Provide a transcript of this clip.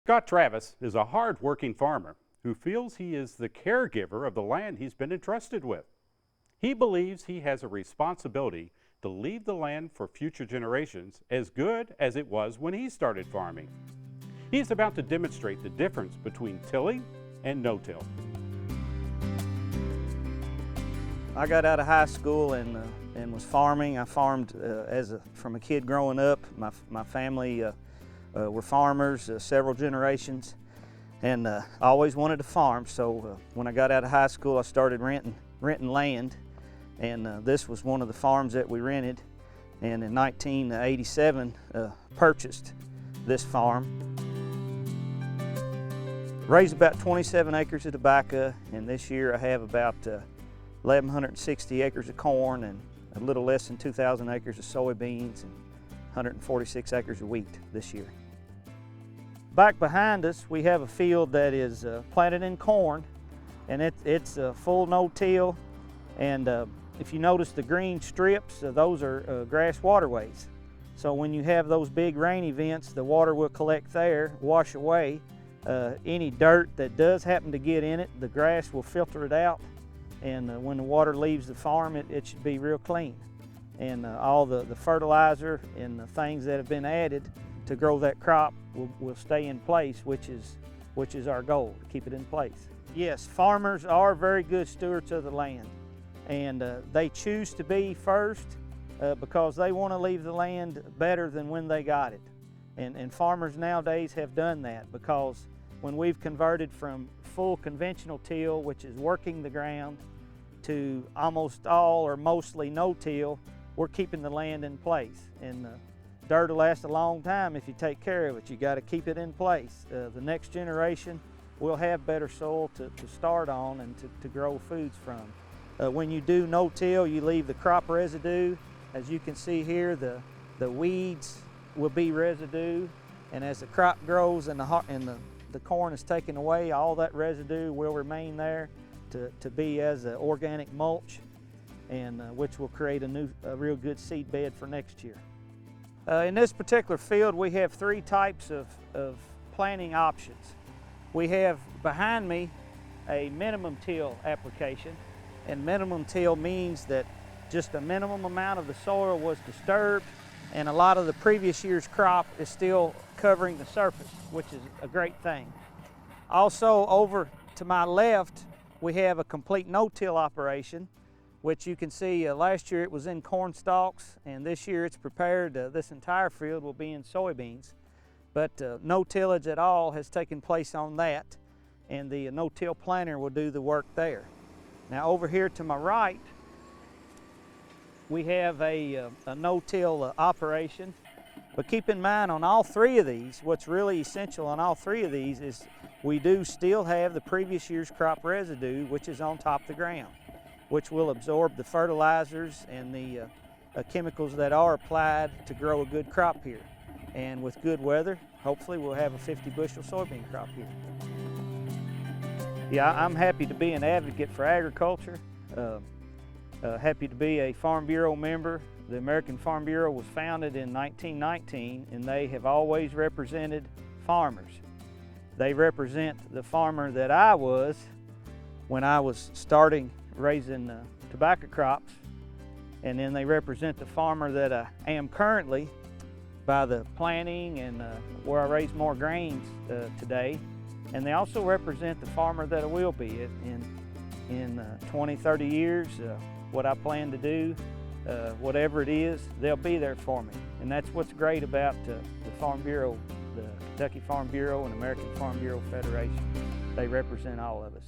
Scott Travis is a hard-working farmer who feels he is the caregiver of the land he's been entrusted with. He believes he has a responsibility to leave the land for future generations as good as it was when he started farming. He's about to demonstrate the difference between tilling and no-till. I got out of high school and was farming. I farmed from a kid growing up. My family were farmers, several generations, and I always wanted to farm. So when I got out of high school, I started renting land, and this was one of the farms that we rented. And in 1987, purchased this farm. Raised about 27 acres of tobacco, and this year I have about 1,160 acres of corn and a little less than 2,000 acres of soybeans and 146 acres of wheat this year. Back behind us, we have a field that is planted in corn, and it's full no-till. And if you notice the green strips, those are grass waterways. So when you have those big rain events, the water will collect there, wash away any dirt that does happen to get in it. The grass will filter it out, and when the water leaves the farm, it should be real clean. And all the fertilizer and the things that have been added to grow that crop will stay in place, which is our goal, to keep it in place. Yes, farmers are very good stewards of the land, and they choose to be first because they want to leave the land better than when they got it. And farmers nowadays have done that, because when we've converted from full conventional till, which is working the ground, to almost all or mostly no-till, we're keeping the land in place. And dirt will last a long time if you take care of it. You got to keep it in place. The next generation will have better soil to start on and to grow foods from. When you do no-till, you leave the crop residue. As you can see here, the weeds will be residue, and as the crop grows and the corn is taken away, all that residue will remain there to be as an organic mulch, and which will create a real good seed bed for next year. In this particular field, we have three types of planting options. We have behind me a minimum till application, and minimum till means that just a minimum amount of the soil was disturbed, and a lot of the previous year's crop is still covering the surface, which is a great thing. Also, over to my left, we have a complete no-till operation, which you can see last year it was in corn stalks, and this year it's prepared. This entire field will be in soybeans, but no tillage at all has taken place on that, and the no-till planter will do the work there. Now over here to my right, we have a no-till operation, but keep in mind on all three of these, what's really essential on all three of these is we do still have the previous year's crop residue, which is on top of the ground, which will absorb the fertilizers and the chemicals that are applied to grow a good crop here. And with good weather, hopefully we'll have a 50 bushel soybean crop here. Yeah, I'm happy to be an advocate for agriculture. Happy to be a Farm Bureau member. The American Farm Bureau was founded in 1919, and they have always represented farmers. They represent the farmer that I was when I was starting raising tobacco crops, and then they represent the farmer that I am currently by the planting and where I raise more grains today. And they also represent the farmer that I will be in 20, 30 years. What I plan to do, whatever it is, they'll be there for me. And that's what's great about the Farm Bureau, the Kentucky Farm Bureau and American Farm Bureau Federation. They represent all of us.